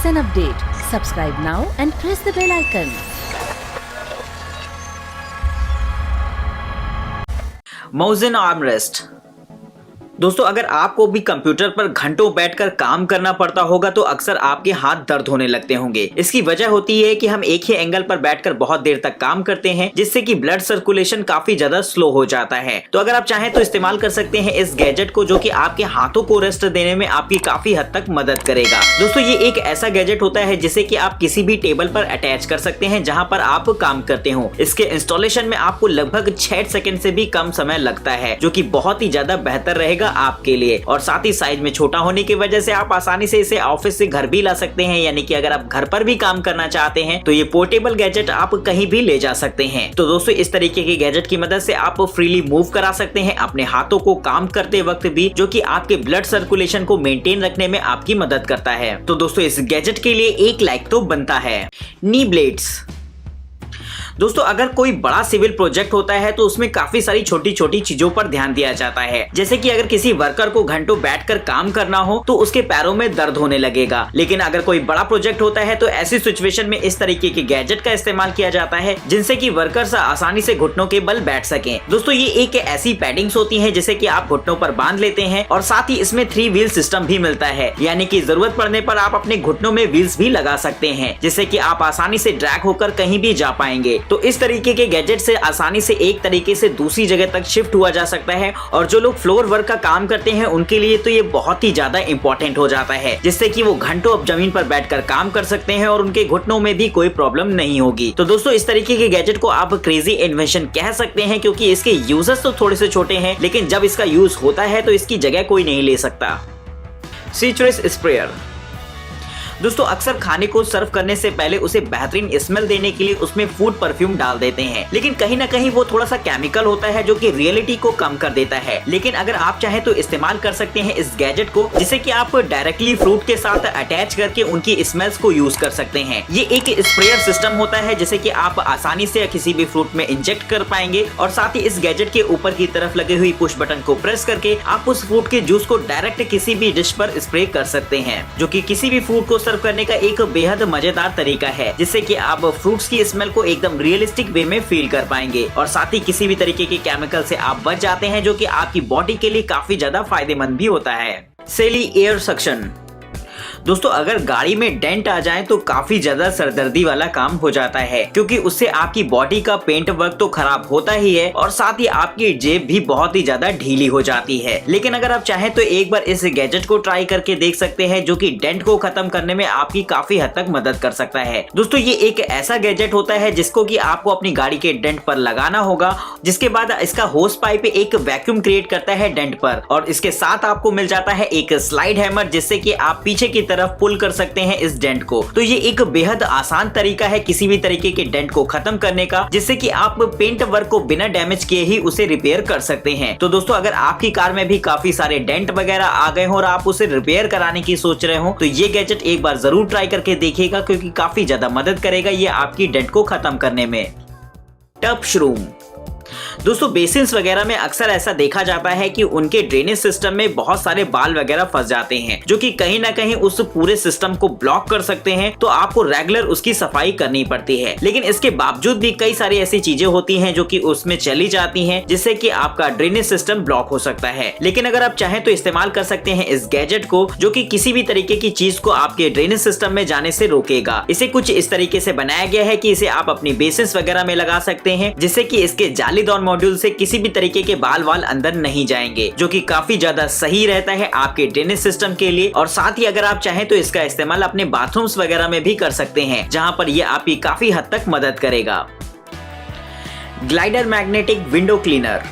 miss an update, subscribe now and press the bell icon. Mouse armrest. दोस्तों, अगर आपको भी कंप्यूटर पर घंटों बैठकर काम करना पड़ता होगा तो अक्सर आपके हाथ दर्द होने लगते होंगे। इसकी वजह होती है कि हम एक ही एंगल पर बैठकर बहुत देर तक काम करते हैं, जिससे कि ब्लड सर्कुलेशन काफी ज्यादा स्लो हो जाता है। तो अगर आप चाहें तो इस्तेमाल कर सकते हैं इस गैजेट को, जो कि आपके हाथों को रेस्ट देने में आपकी काफी हद तक मदद करेगा। दोस्तों, ये एक ऐसा गैजेट होता है जिसे कि आप किसी भी टेबल पर अटैच कर सकते हैं जहां पर आप काम करते हो। इसके इंस्टॉलेशन में आपको लगभग 6 सेकंड से भी कम समय लगता है, जो कि बहुत ही ज्यादा बेहतर रहेगा आपके लिए। और साथ ही साइज में छोटा होने की वजह से आप आसानी से इसे ऑफिस से घर भी ला सकते हैं, यानी कि अगर आप घर पर भी काम करना चाहते हैं तो ये पोर्टेबल गैजेट आप कहीं भी ले जा सकते हैं। तो दोस्तों, इस तरीके के गैजेट की मदद से आप फ्रीली मूव करा सकते हैं अपने हाथों को काम करते वक्त भी, जो कि आपके ब्लड सर्कुलेशन को मेंटेन रखने में आपकी मदद करता है। तो दोस्तों, इस गैजेट के लिए एक लाइक तो बनता है। नी ब्लेड्स। दोस्तों, अगर कोई बड़ा सिविल प्रोजेक्ट होता है तो उसमें काफी सारी छोटी छोटी चीजों पर ध्यान दिया जाता है। जैसे कि अगर किसी वर्कर को घंटों बैठकर काम करना हो तो उसके पैरों में दर्द होने लगेगा। लेकिन अगर कोई बड़ा प्रोजेक्ट होता है तो ऐसी सिचुएशन में इस तरीके के गैजेट का इस्तेमाल किया जाता है, जिनसे कि वर्कर्स आसानी से घुटनों के बल बैठ सकें। दोस्तों, ये एक ऐसी पैडिंग्स होती है जिसे कि आप घुटनों पर बांध लेते हैं, और साथ ही इसमें 3 व्हील सिस्टम भी मिलता है, यानी कि जरूरत पड़ने पर आप अपने घुटनों में व्हील्स भी लगा सकते हैं, जिससे कि आप आसानी से ड्रैग होकर कहीं भी जा पाएंगे। तो इस तरीके के गैजेट से आसानी से एक तरीके से दूसरी जगह तक शिफ्ट हुआ जा सकता है, और जो लोग फ्लोर वर्क का काम करते हैं उनके लिए तो ये बहुत ही ज्यादा इंपॉर्टेंट हो जाता है, जिससे कि वो घंटों अब जमीन पर बैठकर काम कर सकते हैं और उनके घुटनों में भी कोई प्रॉब्लम नहीं होगी। तो दोस्तों, इस तरीके के गैजेट को आप क्रेजी इन्वेंशन कह सकते हैं, क्योंकि इसके यूजर्स तो थोड़े से छोटे हैं, लेकिन जब इसका यूज होता है तो इसकी जगह कोई नहीं ले सकता। Citrus sprayer. दोस्तों, अक्सर खाने को सर्व करने से पहले उसे बेहतरीन स्मेल देने के लिए उसमें फूड परफ्यूम डाल देते हैं, लेकिन कहीं ना कहीं वो थोड़ा सा केमिकल होता है जो कि रियलिटी को कम कर देता है। लेकिन अगर आप चाहें तो इस्तेमाल कर सकते हैं इस गैजेट को, जिसे कि आप डायरेक्टली फ्रूट के साथ अटैच करके उनकी स्मेल्स को यूज कर सकते हैं। ये एक स्प्रेयर सिस्टम होता है जिसे कि आप आसानी से किसी भी फ्रूट में इंजेक्ट कर पाएंगे, और साथ ही इस गैजेट के ऊपर की तरफ लगे हुई पुश बटन को प्रेस करके आप उस फ्रूट के जूस को डायरेक्ट किसी भी डिश पर स्प्रे कर सकते हैं, जो कि किसी भी फ्रूट को सर्व करने का एक बेहद मजेदार तरीका है, जिससे कि आप फ्रूट्स की स्मेल को एकदम रियलिस्टिक वे में फील कर पाएंगे, और साथ ही किसी भी तरीके के केमिकल से आप बच जाते हैं, जो कि आपकी बॉडी के लिए काफी ज्यादा फायदेमंद भी होता है। सेली एयर सक्शन। दोस्तों, अगर गाड़ी में डेंट आ जाए तो काफी ज्यादा सरदर्दी वाला काम हो जाता है, क्योंकि उससे आपकी बॉडी का पेंट वर्क तो खराब होता ही है, और साथ ही आपकी जेब भी बहुत ही ज्यादा ढीली हो जाती है। लेकिन अगर आप चाहें तो एक बार इस गैजेट को ट्राई करके देख सकते हैं, जो कि डेंट को खत्म करने में आपकी काफी हद तक मदद कर सकता है। दोस्तों, ये एक ऐसा गैजेट होता है जिसको कि आपको अपनी गाड़ी के डेंट पर लगाना होगा, जिसके बाद इसका होस पाइप एक वैक्यूम क्रिएट करता है डेंट पर, और इसके साथ आपको मिल जाता है एक स्लाइड हैमर, जिससे कि आप पीछे की तरफ पुल कर सकते हैं इस डेंट को। तो ये एक बेहद आसान तरीका है किसी भी तरीके के डेंट को खत्म करने का, जिससे कि आप पेंट वर्क को बिना डैमेज किए ही उसे रिपेयर कर सकते हैं। तो दोस्तों, अगर आपकी कार में भी काफी सारे डेंट वगैरह आ गए हो और आप उसे रिपेयर कराने की सोच रहे हो, तो ये गैजेट एक बार जरूर ट्राई करके देखिएगा, क्योंकि काफी ज्यादा मदद करेगा ये आपकी डेंट को खत्म करने में। टब श्रूम। दोस्तों, बेसिन्स वगैरह में अक्सर ऐसा देखा जाता है कि उनके ड्रेनेज सिस्टम में बहुत सारे बाल वगैरह फंस जाते हैं, जो कि कहीं ना कहीं उस पूरे सिस्टम को ब्लॉक कर सकते हैं। तो आपको रेगुलर उसकी सफाई करनी पड़ती है, लेकिन इसके बावजूद भी कई सारी ऐसी चीजें होती हैं जो कि उसमें चली जाती हैं, जिससे कि आपका ड्रेनेज सिस्टम ब्लॉक हो सकता है। लेकिन अगर आप चाहें तो इस्तेमाल कर सकते हैं इस गैजेट को, जो कि किसी भी तरीके की चीज को आपके ड्रेनेज सिस्टम में जाने से रोकेगा। इसे कुछ इस तरीके से बनाया गया है कि इसे आप अपनी बेसिन्स वगैरह में लगा सकते हैं, जिससे कि इसके जालीदार मॉड्यूल से किसी भी तरीके के बाल वाल अंदर नहीं जाएंगे, जो कि काफी ज्यादा सही रहता है आपके ड्रेनेज सिस्टम के लिए। और साथ ही अगर आप चाहें तो इसका इस्तेमाल अपने बाथरूम्स वगैरह में भी कर सकते हैं, जहां पर यह आपकी काफी हद तक मदद करेगा। Glider magnetic window cleaner.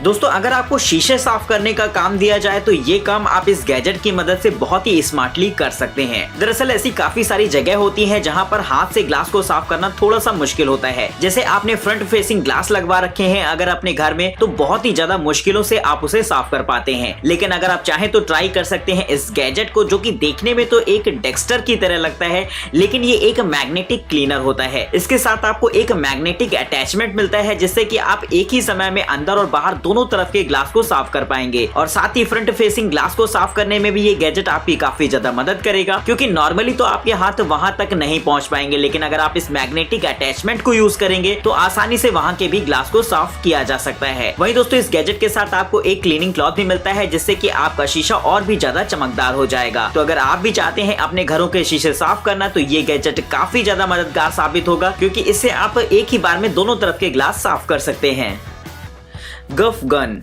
दोस्तों, अगर आपको शीशे साफ करने का काम दिया जाए तो ये काम आप इस गैजेट की मदद से बहुत ही स्मार्टली कर सकते हैं। दरअसल ऐसी काफी सारी जगह होती हैं जहां पर हाथ से ग्लास को साफ करना थोड़ा सा मुश्किल होता है। जैसे आपने फ्रंट फेसिंग ग्लास लगवा रखे हैं अगर अपने घर में, तो बहुत ही ज्यादा मुश्किलों से आप उसे साफ कर पाते हैं। लेकिन अगर आप चाहें तो ट्राई कर सकते हैं इस गैजेट को, जो कि देखने में तो एक डेक्स्टर की तरह लगता है, लेकिन ये एक मैग्नेटिक क्लीनर होता है। इसके साथ आपको एक मैग्नेटिक अटैचमेंट मिलता है, जिससे कि आप एक ही समय में अंदर और बाहर दोनों तरफ के ग्लास को साफ कर पाएंगे। और साथ ही फ्रंट फेसिंग ग्लास को साफ करने में भी ये गैजेट आपकी काफी ज्यादा मदद करेगा, क्योंकि नॉर्मली तो आपके हाथ वहां तक नहीं पहुंच पाएंगे, लेकिन अगर आप इस मैग्नेटिक अटैचमेंट को यूज करेंगे तो आसानी से वहां के भी ग्लास को साफ किया जा सकता है। वहीं दोस्तों इस गैजेट के साथ आपको एक क्लीनिंग क्लॉथ भी मिलता है, जिससे कि आपका शीशा और भी ज्यादा चमकदार हो जाएगा। तो अगर आप भी चाहते हैं अपने घरों के शीशे साफ करना, तो ये गैजेट काफी ज्यादा मददगार साबित होगा, क्योंकि इससे आप एक ही बार में दोनों तरफ के ग्लास साफ कर सकते हैं। गफ गन।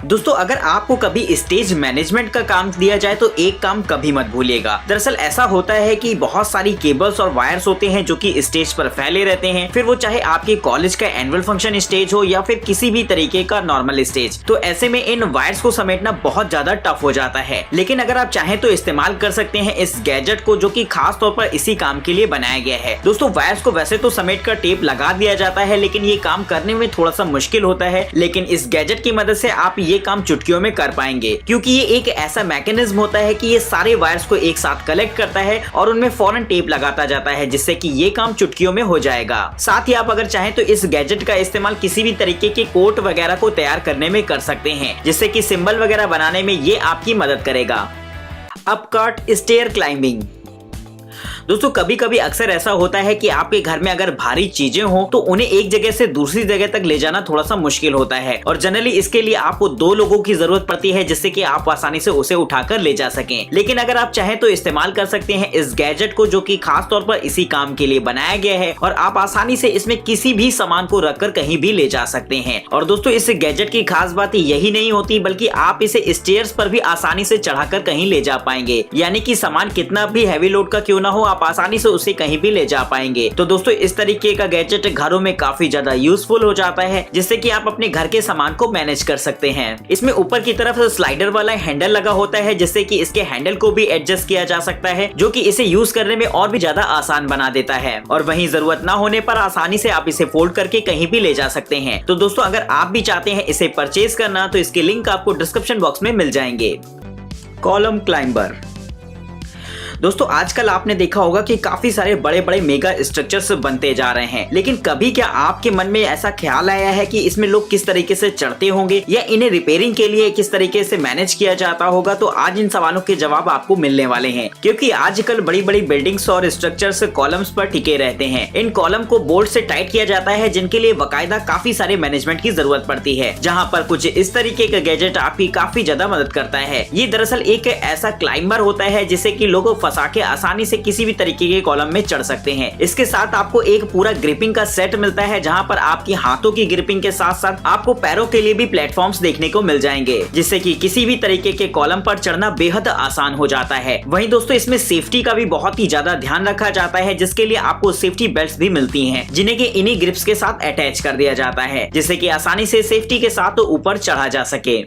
दोस्तों अगर आपको कभी स्टेज मैनेजमेंट का काम दिया जाए तो एक काम कभी मत भूलिएगा। दरअसल ऐसा होता है कि बहुत सारी केबल्स और वायर्स होते हैं जो कि स्टेज पर फैले रहते हैं, फिर वो चाहे आपके कॉलेज का एनुअल फंक्शन स्टेज हो या फिर किसी भी तरीके का नॉर्मल स्टेज। तो ऐसे में इन वायर्स को समेटना बहुत ज्यादा टफ हो जाता है, लेकिन अगर आप चाहें तो इस्तेमाल कर सकते हैं इस गैजेट को, जो कि खास तौर पर इसी काम के लिए बनाया गया है। दोस्तों वायर्स को वैसे तो समेट कर टेप लगा दिया जाता है, लेकिन ये काम करने में थोड़ा सा मुश्किल होता है, लेकिन इस गैजेट की मदद से आप ये काम चुटकियों में कर पाएंगे, क्योंकि ये एक ऐसा मैकेनिज्म होता है कि ये सारे वायर्स को एक साथ कलेक्ट करता है और उनमें फौरन टेप लगाता जाता है, जिससे कि ये काम चुटकियों में हो जाएगा। साथ ही आप अगर चाहें तो इस गैजेट का इस्तेमाल किसी भी तरीके के कोट वगैरह को तैयार करने में कर सकते हैं, जिससे कि सिंबल वगैरह बनाने में ये आपकी मदद करेगा। अपकार्ट स्टेयर क्लाइंबिंग। दोस्तों कभी कभी अक्सर ऐसा होता है कि आपके घर में अगर भारी चीजें हो तो उन्हें एक जगह से दूसरी जगह तक ले जाना थोड़ा सा मुश्किल होता है, और जनरली इसके लिए आपको 2 लोगों की जरूरत पड़ती है, जिससे कि आप आसानी से उसे उठाकर ले जा सकें। लेकिन अगर आप चाहें तो इस्तेमाल कर सकते हैं इस गैजेट को, जो कि खास तौर पर इसी काम के लिए बनाया गया है, और आप आसानी से इसमें किसी भी सामान को रखकर कहीं भी ले जा सकते हैं। और दोस्तों इस गैजेट की खास बात यही नहीं होती, बल्कि आप इसे स्टेयर्स पर भी आसानी से चढ़ाकर कहीं ले जा पाएंगे, यानी कि सामान कितना भी हैवी लोड का क्यों ना हो, आप आसानी से उसे कहीं भी ले जा पाएंगे। तो दोस्तों इस तरीके का गैजेट घरों में काफी ज्यादा यूजफुल हो जाता है, जिससे कि आप अपने घर के सामान को मैनेज कर सकते हैं। इसमें ऊपर की तरफ स्लाइडर वाला हैंडल लगा होता है, जिससे कि इसके हैंडल को भी एडजस्ट किया जा सकता है, जो कि इसे यूज करने में और भी ज्यादा आसान बना देता है। और वहीं जरूरत ना होने पर आसानी से आप इसे फोल्ड करके कहीं भी ले जा सकते हैं। तो दोस्तों अगर आप भी चाहते हैं इसे परचेज करना, तो इसके लिंक आपको डिस्क्रिप्शन बॉक्स में मिल जाएंगे। Column climber. दोस्तों आजकल आपने देखा होगा कि काफी सारे बड़े बड़े मेगा स्ट्रक्चर्स बनते जा रहे हैं, लेकिन कभी क्या आपके मन में ऐसा ख्याल आया है कि इसमें लोग किस तरीके से चढ़ते होंगे या इन्हें रिपेयरिंग के लिए किस तरीके से मैनेज किया जाता होगा? तो आज इन सवालों के जवाब आपको मिलने वाले हैं, क्योंकि आजकल बड़ी बड़ी बिल्डिंग्स और स्ट्रक्चर्स कॉलम्स पर टिके रहते हैं। इन कॉलम को बोल्ट से टाइट किया जाता है, जिनके लिए बाकायदा काफी सारे मैनेजमेंट की जरूरत पड़ती है, जहाँ पर कुछ इस तरीके का गैजेट आपकी काफी ज्यादा मदद करता है। ये दरअसल एक ऐसा क्लाइंबर होता है जिसे कि लोग फंसा के आसानी से किसी भी तरीके के कॉलम में चढ़ सकते हैं। इसके साथ आपको एक पूरा ग्रिपिंग का सेट मिलता है, जहां पर आपकी हाथों की ग्रिपिंग के साथ साथ आपको पैरों के लिए भी प्लेटफॉर्म्स देखने को मिल जाएंगे, जिससे कि किसी भी तरीके के कॉलम पर चढ़ना बेहद आसान हो जाता है। वहीं दोस्तों इसमें सेफ्टी का भी बहुत ही ज्यादा ध्यान रखा जाता है, जिसके लिए आपको सेफ्टी बेल्ट भी मिलती है, जिन्हें कि इन्हीं ग्रिप्स के साथ अटैच कर दिया जाता है, जिससे कि आसानी से सेफ्टी के साथ ऊपर चढ़ा जा सके।